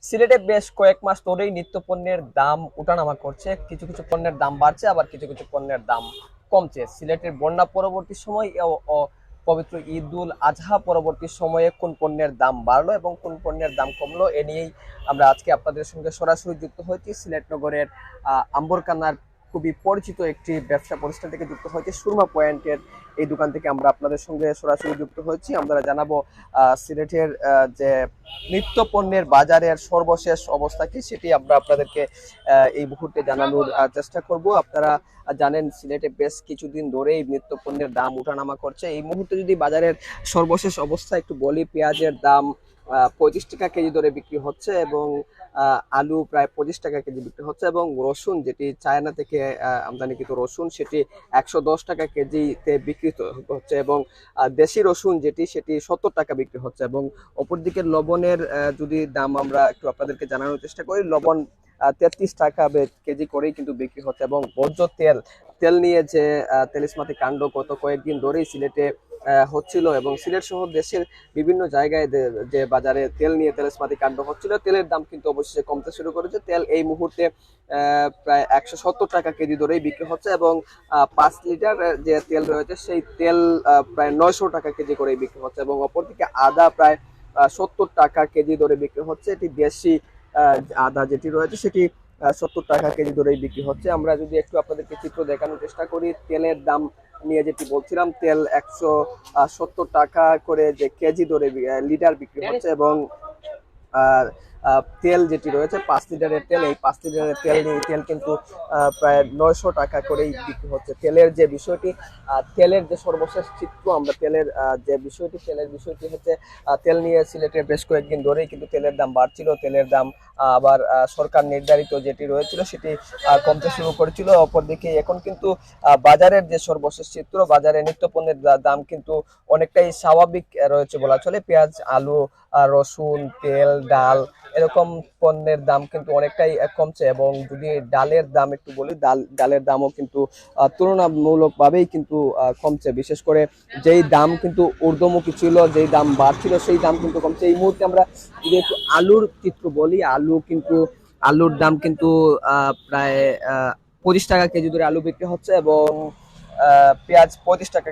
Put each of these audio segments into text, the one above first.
সিলেটে বেশ কয়েক মাস ধরেই নিত্য পণ্যের দাম ওঠানামা করছে। কিছু কিছু পণ্যের দাম বাড়ছে, আবার কিছু কিছু পণ্যের দাম কমছে। সিলেটের বন্যা পরবর্তী সময় ও পবিত্র ঈদ উল আজহা পরবর্তী সময়ে কোন পণ্যের দাম বাড়লো এবং কোন পণ্যের দাম কমলো, এ নিয়েই আমরা আজকে আপনাদের সঙ্গে সরাসরি যুক্ত হয়েছি। সিলেট নগরের আম্বরকান্নার খুবই পরিচিত একটি ব্যবসা প্রতিষ্ঠান থেকে যুক্ত হয়েছে, সুরমা পয়েন্টের এই দোকান থেকে আমরা আপনাদের সঙ্গে সরাসরি যুক্ত হয়েছি। আমরা জানাবো সিলেটের যে নিত্য পণ্যের বাজারের সর্বশেষ অবস্থা কি, সেটি আমরা আপনাদেরকে এই মুহূর্তে জানানোর চেষ্টা করব। আপনারা জানেন সিলেটে বেশ কিছুদিন ধরেই নিত্য পণ্যের দাম ওঠানামা করছে। এই মুহূর্তে যদি বাজারের সর্বশেষ অবস্থা একটু বলি, পেঁয়াজের দাম 35 টাকা কেজি দরে বিক্রি হচ্ছে এবং আলু প্রায় 25 টাকা কেজি বিক্রি হচ্ছে এবং রসুন, যেটি চায়না থেকে আমদানিকৃত রসুন, সেটি 110 টাকা কেজিতে বিক্রি হচ্ছে এবং দেশি রসুন যেটি, সেটি 70 টাকা বিক্রি হচ্ছে। এবং অপরদিকে লবণের যদি দাম আমরা একটু আপনাদেরকে জানানোর চেষ্টা করি, লবণ 33 টাকা কেজি করেই কিন্তু বিক্রি হচ্ছে। এবং বর্জ্য তেল নিয়ে যে তেলিসমাতি কাণ্ড গত কয়েকদিন ধরেই সিলেটে হচ্ছিল এবং সিলেট সহ দেশের বিভিন্ন জায়গায় যে বাজারে তেল নিয়ে তেলিসমাতি কাণ্ড হচ্ছিল, তেলের দাম কিন্তু অবশেষে কমতে শুরু করেছে। তেল এই মুহূর্তে প্রায় 170 টাকা কেজি ধরেই বিক্রি হচ্ছে এবং 5 লিটার যে তেল রয়েছে সেই তেল প্রায় 900 টাকা কেজি করেই বিক্রি হচ্ছে। এবং অপরদিকে আদা প্রায় 70 টাকা কেজি ধরে বিক্রি হচ্ছে। এটি দেশি আদা যেটি রয়েছে সেটি 70 টাকা কেজি ধরেই বিক্রি হচ্ছে। আমরা যদি একটু আপনাদেরকে চিত্র দেখানোর চেষ্টা করি, তেলের দাম নিয়ে যেটি বলছিলাম, তেল 170 টাকা করে যে কেজি ধরে লিটার বিক্রি হচ্ছে এবং তেল যেটি রয়েছে 5 লিটারের তেল, এই 5 লিটারের তেল কিন্তু প্রায় 900 টাকা করেই বিক্রি হচ্ছে। তেলের যে বিষয়টি, তেলের যে সর্বশেষ চিত্র, আমরা তেলের বিষয়টি হচ্ছে, তেল নিয়ে সিলেটের বেশ কয়েকদিন ধরেই কিন্তু তেলের দাম বাড়ছিল। তেলের দাম আবার সরকার নির্ধারিত যেটি রয়েছিল সেটি কমতে শুরু করেছিল। অপরদিকে এখন কিন্তু বাজারের যে সর্বশেষ চিত্র, বাজারে নিত্য পণ্যের দাম কিন্তু অনেকটাই স্বাভাবিক রয়েছে বলা চলে। পেঁয়াজ, আলু, রসুন, তেল, ডাল, এরকম পণ্যের দাম কিন্তু অনেকটাই কমছে। এবং যদি ডালের দাম একটু বলি, ডালের দামও কিন্তু তুলনামূলকভাবেই কিন্তু কমছে। বিশেষ করে যেই দাম কিন্তু ঊর্ধ্বমুখী ছিল, যেই দাম বাড়ছিল, সেই দাম কিন্তু কমছে। এই মুহূর্তে আমরা যদি একটু আলুর চিত্র বলি, আলুর দাম কিন্তু প্রায় 25 টাকা কেজি ধরে আলু বিক্রি হচ্ছে এবং পেঁয়াজ 35 টাকা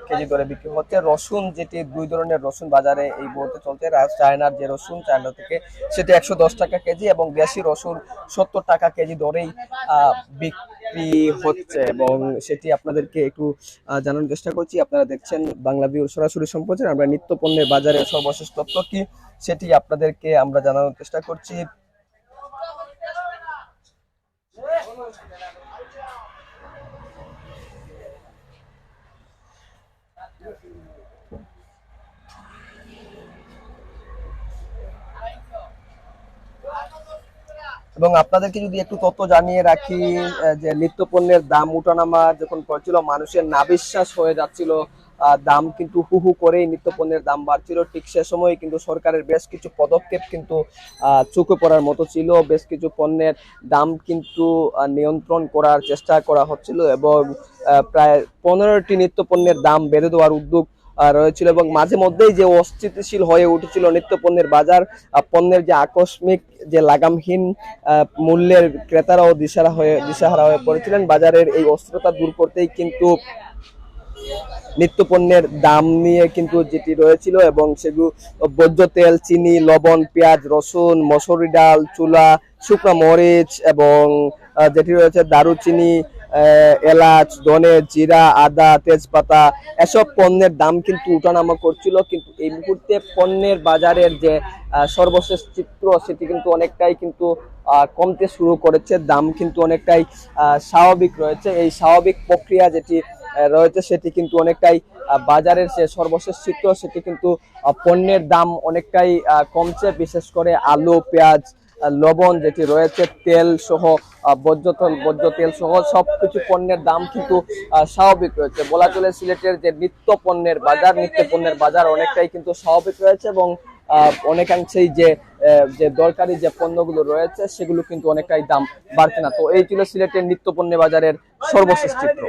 কেজি ধরে বিক্রি হচ্ছে। রসুন, যেটি 2 ধরনের রসুন বাজারে এই মুহূর্তে চলছে, চায়নার যে রসুন, চায়না থেকে, সেটি 110 টাকা কেজি এবং দেশি রসুন 70 টাকা কেজি ধরেই বিক্রি হচ্ছে। এবং সেটি আপনাদেরকে একটু জানানোর চেষ্টা করছি। আপনারা দেখছেন বাংলাভিউ সরাসরি সম্প্রচার। আমরা নিত্য পণ্যের বাজারের সর্বশেষ তথ্য কি, সেটি আপনাদেরকে আমরা জানানোর চেষ্টা করছি। এবং আপনাদেরকে যদি একটু তথ্য জানিয়ে রাখি, যে নিত্য পণ্যের দাম উঠানামা যখন করছিল, মানুষের নাবিশ্বাস হয়ে যাচ্ছিল, দাম কিন্তু হু হু করেই নিত্য পণ্যের দাম বাড়ছিল। ঠিক সে সময় কিন্তু সরকারের বেশ কিছু পদক্ষেপ কিন্তু চোখে পড়ার মতো ছিল। বেশ কিছু পণ্যের দাম কিন্তু নিয়ন্ত্রণ করার চেষ্টা করা হচ্ছিল এবং প্রায় 15টি নিত্য পণ্যের দাম বেড়ে দেওয়ার উদ্যোগ রয়েছিল। এবং মাঝে মধ্যেই যে অস্থিতিশীল হয়ে উঠেছিল নিত্য পণ্যের বাজার, পণ্যের যে আকস্মিক যে লাগামহীন মূল্যের ক্রেতারাও দিশাহারা হয়ে পড়েছিলেন। বাজারের এই অস্থিরতা দূর করতেই কিন্তু নিত্য পণ্যের দাম নিয়ে কিন্তু যেটি রয়েছিল, এবং সেগুলো ভোজ্য তেল, চিনি, লবণ, পেঁয়াজ, রসুন, মসুরি ডাল, চুলা, শুকনো মরিচ এবং যেটি রয়েছে দারুচিনি, এলাচ, ধনে, জিরা, আদা, তেজপাতা, এসব পণ্যের দাম কিন্তু উঠানামা করছিল। কিন্তু এই মুহূর্তে পণ্যের বাজারের যে সর্বশেষ চিত্র, সেটি কিন্তু অনেকটাই কিন্তু কমতে শুরু করেছে। দাম কিন্তু অনেকটাই স্বাভাবিক রয়েছে। এই স্বাভাবিক প্রক্রিয়া যেটি রয়েছে, সেটি কিন্তু অনেকটাই বাজারের যে সর্বশেষ চিত্র, সেটি কিন্তু পণ্যের দাম অনেকটাই কমছে। বিশেষ করে আলু, পেঁয়াজ, লবণ যেটি রয়েছে, তেল সহ, ভোজ্য তেল সহ সবকিছু পণ্যের দাম কিন্তু স্বাভাবিক রয়েছে বলা চলে। সিলেটের যে নিত্য পণ্যের বাজার অনেকটাই কিন্তু স্বাভাবিক রয়েছে এবং অনেকাংশেই যে দরকারি যে পণ্যগুলো রয়েছে, সেগুলো কিন্তু অনেকটাই দাম বাড়ছে না। তো এই ছিল সিলেটের নিত্য পণ্যের বাজারের সর্বশেষ চিত্র।